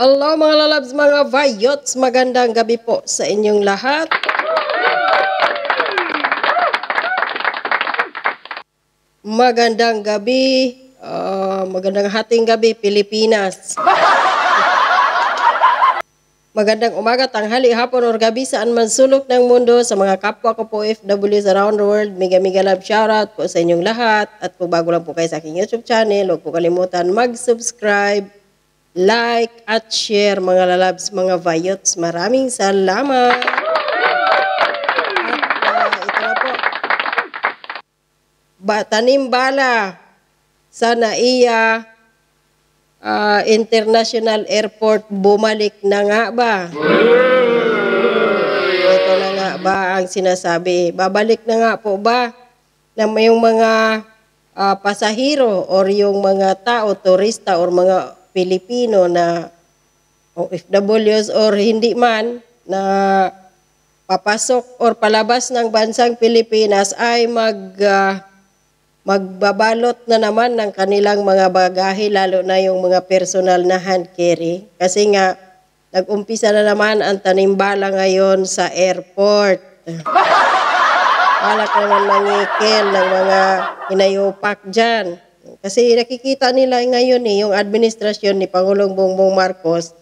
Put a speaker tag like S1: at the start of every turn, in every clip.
S1: Hello mga lalabs, mga vayots, magandang gabi po sa inyong lahat. Magandang gabi, magandang hating gabi Pilipinas. Magandang umaga, tanghali, hapon, or gabi saan man sulok ng mundo sa mga kapwa ko po OFWs around the world. Mega love shoutout po sa inyong lahat. At kung bago lang po kayo sa aking YouTube channel, huwag po kalimutan mag-subscribe, like at share mga lalabs, mga vayots. Maraming salamat. At ito na po. Tanim bala sa NAIA International Airport, bumalik na nga ba? Ito na nga ba ang sinasabi? Babalik na nga po ba na yung mga pasahero or yung mga tao, turista or mga Pilipino na OFWs or hindi man na papasok or palabas ng bansang Pilipinas ay magbabalot na naman ng kanilang mga bagahe, lalo na yung mga personal na hand carry. Kasi nga, nag-umpisa na naman ang tanimbala ngayon sa airport. Alak naman mangikil ng mga inayupak dyan. Kasi nakikita nila ngayon yung administrasyon ni Pangulong Bongbong Marcos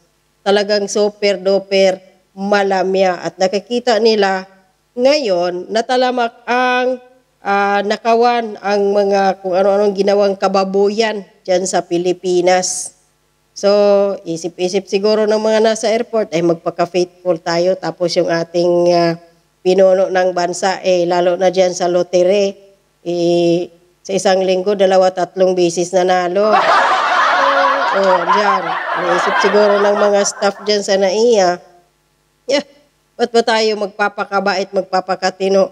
S1: talagang super duper malamya. At nakikita nila ngayon na talamak ang nakawan ang mga kung ano-anong ginawang kababuyan dyan sa Pilipinas. So, isip-isip siguro ng mga nasa airport ay magpaka-faithful tayo. Tapos yung ating pinuno ng bansa, lalo na dyan sa lotere, sa isang linggo, 2-3 beses nanalo. Dyan. Naisip siguro ng mga staff dyan sa NAIA, ba't ba tayo magpapakabait, magpapakatino?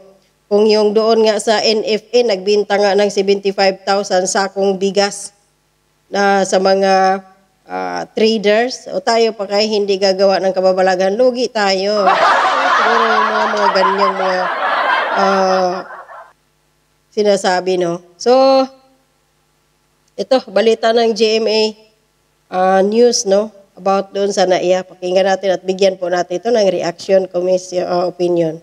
S1: Kung yung doon nga sa NFA, nagbinta nga ng 75,000 sakong bigas na sa mga traders, o tayo pa kaya hindi gagawa ng kababalagan, lugi tayo. Siguro yung mga ganyang mga sinasabi, no? So, ito, balita ng GMA News, no? About doon sa NAIA. Pakinggan natin at bigyan po natin ito ng reaction, opinion.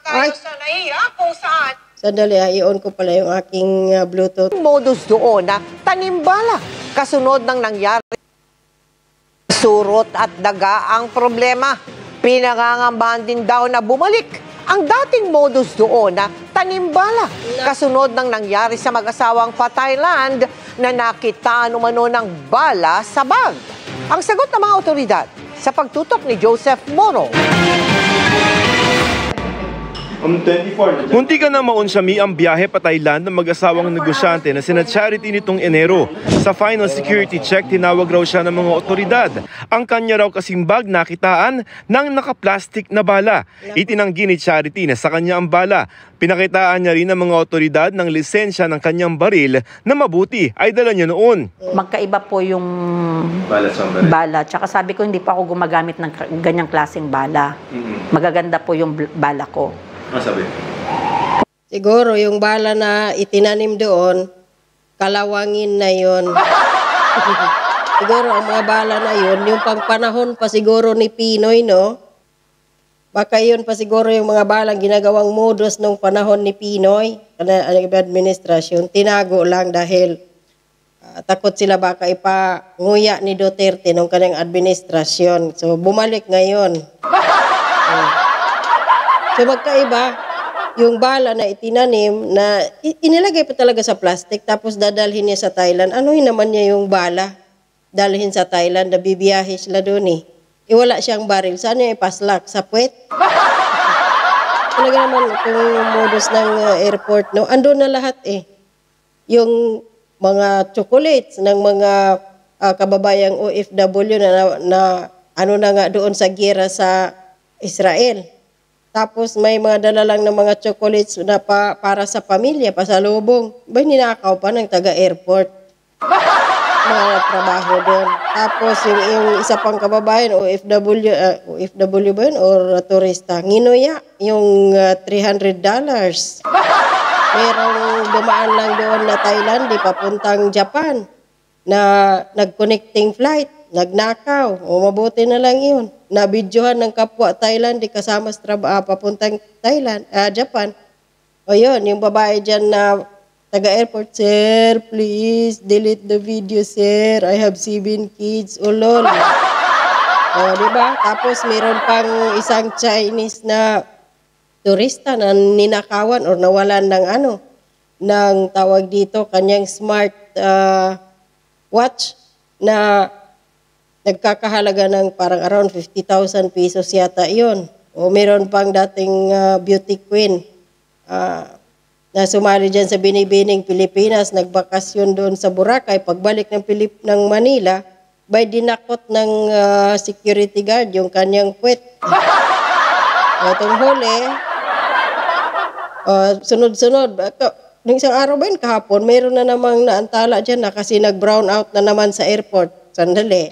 S2: Tayo sa NAIA kung saan.
S1: Sandali, i-on ko pala yung aking Bluetooth.
S2: Modus doon na tanimbala. Kasunod ng nangyari. Surot at daga ang problema. Pinangangambahan din daw na bumalik ang dating modus doon na tanimbala. Kasunod ng nangyari sa mag-asawang pa-Thailand na nakitaan umano ng bala sa bag. Ang sagot ng mga otoridad sa pagtutok ni Joseph Moro.
S3: Munti ka na maunsami ang biyahe pa Thailand ng mag-asawang negosyante na sina Charity nitong Enero. Sa final security check, tinawag raw siya ng mga otoridad. Ang kanya raw kasing bag nakitaan ng naka-plastic na bala. Itinanggi ni Charity na sa kanya ang bala. Pinakitaan niya rin ng mga otoridad ng lisensya ng kanyang baril na mabuti ay dala niya noon.
S4: Magkaiba po yung bala. Tsaka sabi ko hindi pa ako gumagamit ng ganyang klaseng bala. Magaganda po yung bala ko.
S3: Sabi?
S1: Siguro yung bala na itinanim doon, kalawangin na yon. Siguro ang mga bala na yun, yung pangpanahon pa siguro ni Pinoy, no? Baka yun pa siguro yung mga balang ginagawang modus nung panahon ni Pinoy, ang administrasyon, tinago lang dahil takot sila baka ipanguya ni Duterte nung kanyang administrasyon. So bumalik ngayon. So magkaiba, yung bala na itinanim na inilagay pa talaga sa plastic tapos dadalhin niya sa Thailand. Anuhin naman niya yung bala? Dalhin sa Thailand, nabibiyahe sila doon eh. Wala siyang baril. Saan niya ipaslak? Sa puwet? Talaga naman kung modus ng airport, no? Andun na lahat eh. Yung mga chocolates ng mga kababayang OFW na ano na nga doon sa giyera sa Israel. Tapos may mga dala lang ng mga chocolates na para sa pamilya, pasalubong. Ba, ninakaw pa ng taga-airport. Mga trabaho doon. Tapos yung isa pang kababayan, OFW ba yun? Or turista, nginuya, yung $300. Merong dumaan lang doon na Thailand, di papuntang Japan. na nag-connecting flight, nagnakaw. O mabuti na lang yun. Nabidyohan ng kapwa Thailand, di kasama sa papuntang Thailand, Japan. O yun, yung babae dyan na taga-airport, "Sir, please delete the video, sir. I have 7 kids." O lol. O, diba? Tapos meron pang isang Chinese na turista na ninakawan or nawalan ng ng tawag dito, kanyang smart watch na nagkakahalaga ng parang around 50,000 pesos yata yun. O meron pang dating beauty queen na sumali dyan sa Binibining, Pilipinas, nagbakasyon doon sa Boracay. Pagbalik ng Manila, by dinakot ng security guard yung kanyang puwet. Itong huli, sunod-sunod, nung isang araw ba yun kahapon, mayroon na namang naantala dyan na kasi nag-brown out na naman sa airport. Sandali.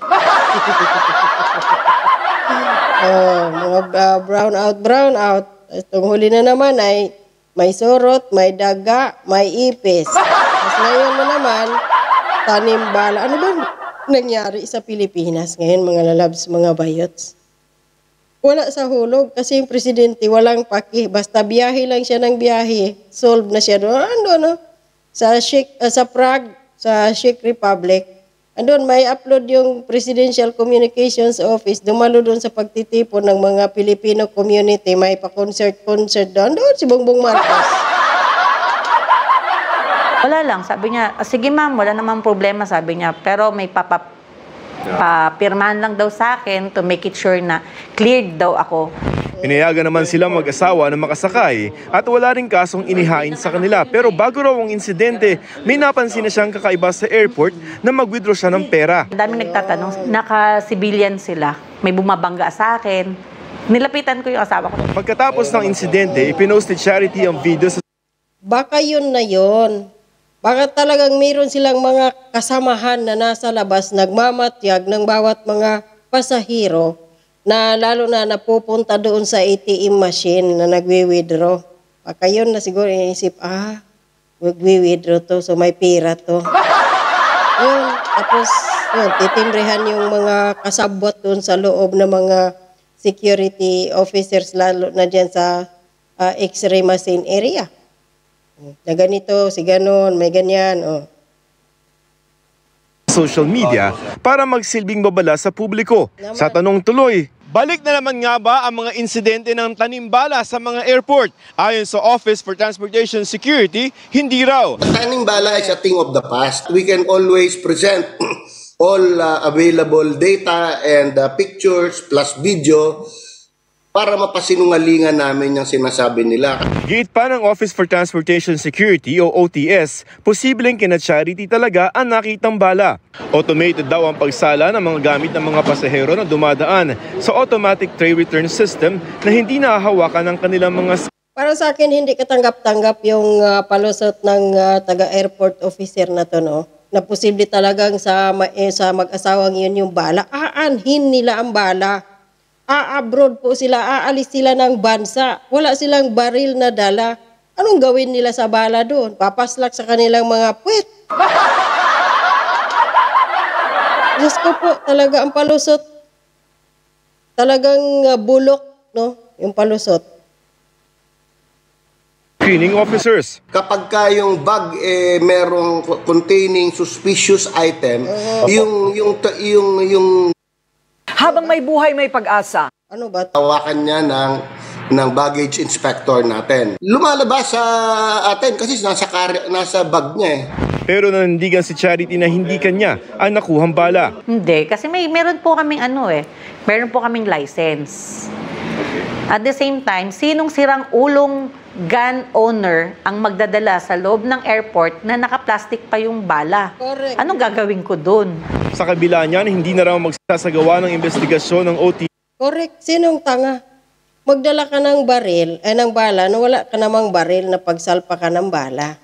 S1: Mga brown out. Itong huli na naman ay may surot, may daga, may ipis. Tapos ngayon na naman, tanim bala. Ano ba nangyari sa Pilipinas ngayon, mga lalabs, mga bayots? Wala sa hulog kasi yung presidente walang paki. Basta biyahe lang siya ng biyahe. Solve na siya doon. Sa Prague, sa Czech Republic. Andun, may upload yung Presidential Communications Office. Dumalo doon sa pagtitipon ng mga Filipino community. May pa-concert doon. Doon si Bongbong Marcos.
S4: Wala lang. Sabi niya, sige ma'am, wala namang problema, sabi niya. Pero may papirmahan lang daw sa akin to make it sure na cleared daw ako.
S3: Inayagan naman silang mag-asawa na makasakay at wala ring kasong inihain sa kanila. Pero bago raw ang insidente, may napansin na siyang kakaiba sa airport na mag-withdraw siya ng pera.
S4: Daming nagtatanong, naka-civilian sila. May bumabangga sa akin. Nilapitan ko yung asawa ko.
S3: Pagkatapos ng insidente, ipinost ni Charity ang video sa
S1: Baka yun na yun. Baka talagang mayroon silang mga kasamahan na nasa labas, nagmamatyag ng bawat mga pasahero na lalo na napupunta doon sa ATM machine na nagwi-withdraw. Baka yun na siguro inisip, magwi-withdraw to, so may pera to. Yun, tapos yun, titimbrihan yung mga kasabot doon sa loob ng mga security officers, lalo na dyan sa X-ray machine area. Na ganito, si ganon, may ganyan.
S3: social media para magsilbing babala sa publiko. Sa tanong tuloy, balik na naman nga ba ang mga insidente ng tanimbala sa mga airport? Ayon sa Office for Transportation Security, hindi raw.
S5: Tanimbala is a thing of the past. We can always present all available data and pictures plus video para mapasinungalingan namin yung sinasabi nila.
S3: Giit pa ng Office for Transportation Security o OTS, posibleng kina Charity talaga ang nakitang bala. Automated daw ang pagsala ng mga gamit ng mga pasahero na dumadaan sa automatic tray return system na hindi nahahawakan ng kanilang mga...
S1: Para sa akin, hindi katanggap-tanggap yung palusot ng taga-airport officer na to, no? Na posible talagang sa mag-asawang yun yung bala. Aanhin nila ang bala. Abroad po sila, aalis sila ng bansa. Wala silang baril na dala. Anong gawin nila sa bala doon? Papaslak sa kanilang mga puwet. Diyos ko po, talaga ang palusot. Talagang bulok, no? Yung palusot.
S3: Screening officers.
S5: Kapag ka yung bag merong containing suspicious item, yung
S6: habang may buhay, may pag-asa.
S1: Ano ba?
S5: Tawakan niya ng baggage inspector natin. Lumalabas sa atin kasi nasa bag niya eh.
S3: Pero nanindigan si Charity na hindi kanya ang nakuhang bala.
S4: Hindi, kasi meron po kaming meron po kaming license. At the same time, sinong sirang ulong gun owner ang magdadala sa loob ng airport na naka-plastic pa yung bala?
S1: Correct.
S4: Anong gagawin ko dun?
S3: Sa kabila niyan, hindi na raw magsasagawa ng investigasyon ng OT.
S1: Correct. Sinong tanga? Magdala ka ng baril, ng bala, na wala ka namang baril na pagsalpa ka ng bala.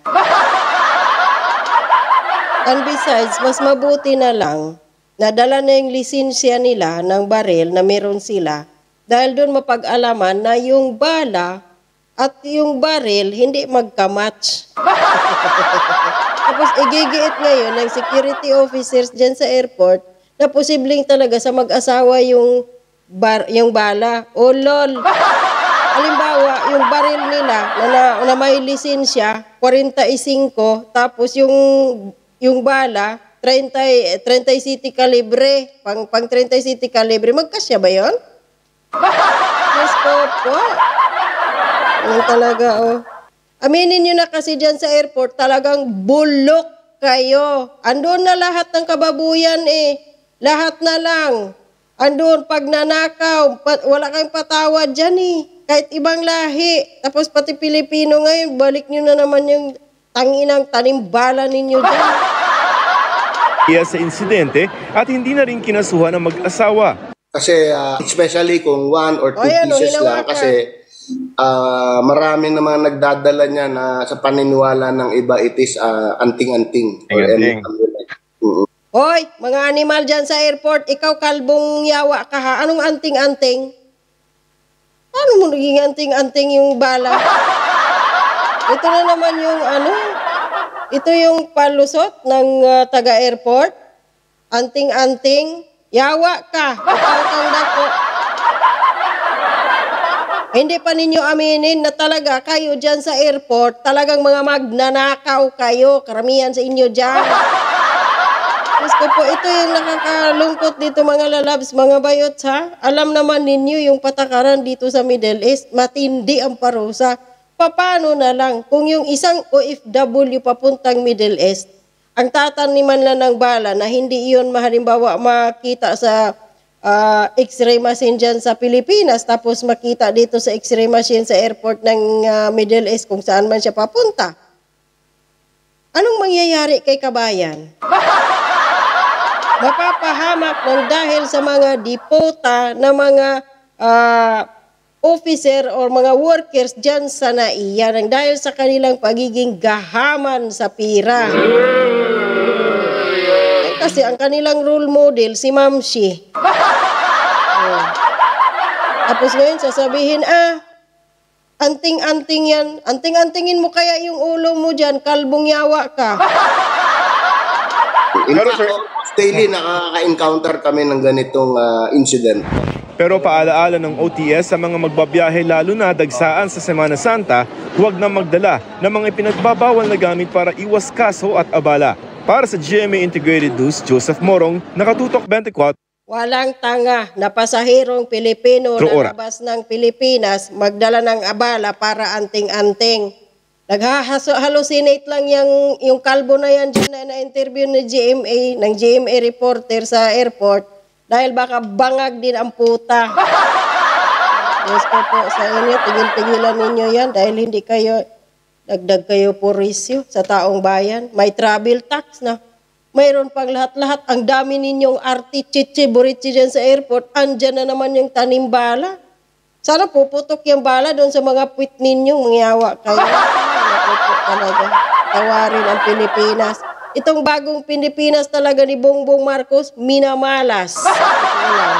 S1: And besides, mas mabuti na lang na dala na yung lisensya nila ng baril na meron sila dahil doon mapag-alaman na yung bala at yung baril hindi magkamatch. Tapos igigiit ngayon ng security officers dyan sa airport na posibleng talaga sa mag-asawa yung bala. O lol. Halimbawa, yung baril nila na may lisensya, 45, tapos yung bala, 30 city calibre, pang 30 city calibre, magkasya ba yun? Yes po. Yan talaga, oh. Aminin nyo na kasi dyan sa airport, talagang bulok kayo. Andun na lahat ng kababuyan eh. Lahat na lang. Andun, pag nanakaw, wala kayong patawad dyan eh. Kahit ibang lahi. Tapos pati Pilipino ngayon, balik nyo na naman yung tanginang tanimbala ninyo dyan.
S3: Kaya sa insidente at hindi na rin kinasuhan ng mag-asawa.
S5: Kasi especially kung 1 or 2 pieces lang kasi marami naman nagdadala niya na sa paniniwala ng iba it is anting-anting.
S1: Hoy, mga animal dyan sa airport, ikaw kalbong yawa ka ha. Anong anting-anting? Paano mo naging anting-anting yung bala? Ito na naman yung ito yung palusot ng taga-airport. Anting-anting, yawa ka. Ikaw kang dako. Hindi pa ninyo aminin na talaga kayo dyan sa airport, talagang mga magnanakaw kayo. Karamihan sa inyo dyan. Gusto po, ito yung nakakalungkot dito mga lalabs, mga bayots ha. Alam naman ninyo yung patakaran dito sa Middle East, matindi ang parusa. Paano na lang kung yung isang OFW papuntang Middle East, ang tataniman lang ng bala na hindi iyon halimbawa makita sa x-ray machine dyan sa Pilipinas, tapos makita dito sa x-ray machine sa airport ng Middle East kung saan man siya papunta. Anong mangyayari kay kabayan? Mapapahamak ng dahil sa mga dipota na mga officer or mga workers dyan sa NAIA ng dahil sa kanilang pagiging gahaman sa pira. Kasi ang kanilang role model, si Mamshi. Tapos ngayon sasabihin, anting-anting yan. Anting-antingin mo kaya yung ulo mo dyan, kalbong yawa ka.
S5: Daily nakaka-encounter kami ng ganitong incident.
S3: Pero paalaala ng OTS sa mga magbabiyahe lalo na dagsaan sa Semana Santa, huwag na magdala ng mga ipinagbabawal na gamit para iwas kaso at abala. Para sa GMA Integrated News, Joseph Morong, Nakatutok 24.
S1: Walang tanga na pasahirong Pilipino na labas ng Pilipinas magdala ng abala para anting-anting. Nag-hallucinate lang yung kalbo na yan dyan na interview ng GMA reporter sa airport dahil baka bangag din ang puta. Yes po sa inyo, tigil-tigilan ninyo yan dahil hindi kayo, dagdag kayo purisyo sa taong bayan. May travel tax na. Mayroon pang lahat-lahat. Ang dami ninyong arti-chichi, burichi dyan sa airport. Andyan na naman yung tanimbala. Sana puputok yung bala doon sa mga puwit ninyong mangyawa kayo. Talaga. Tawarin ang Pilipinas. Itong bagong Pilipinas talaga ni Bongbong Marcos, minamalas. Ito lang.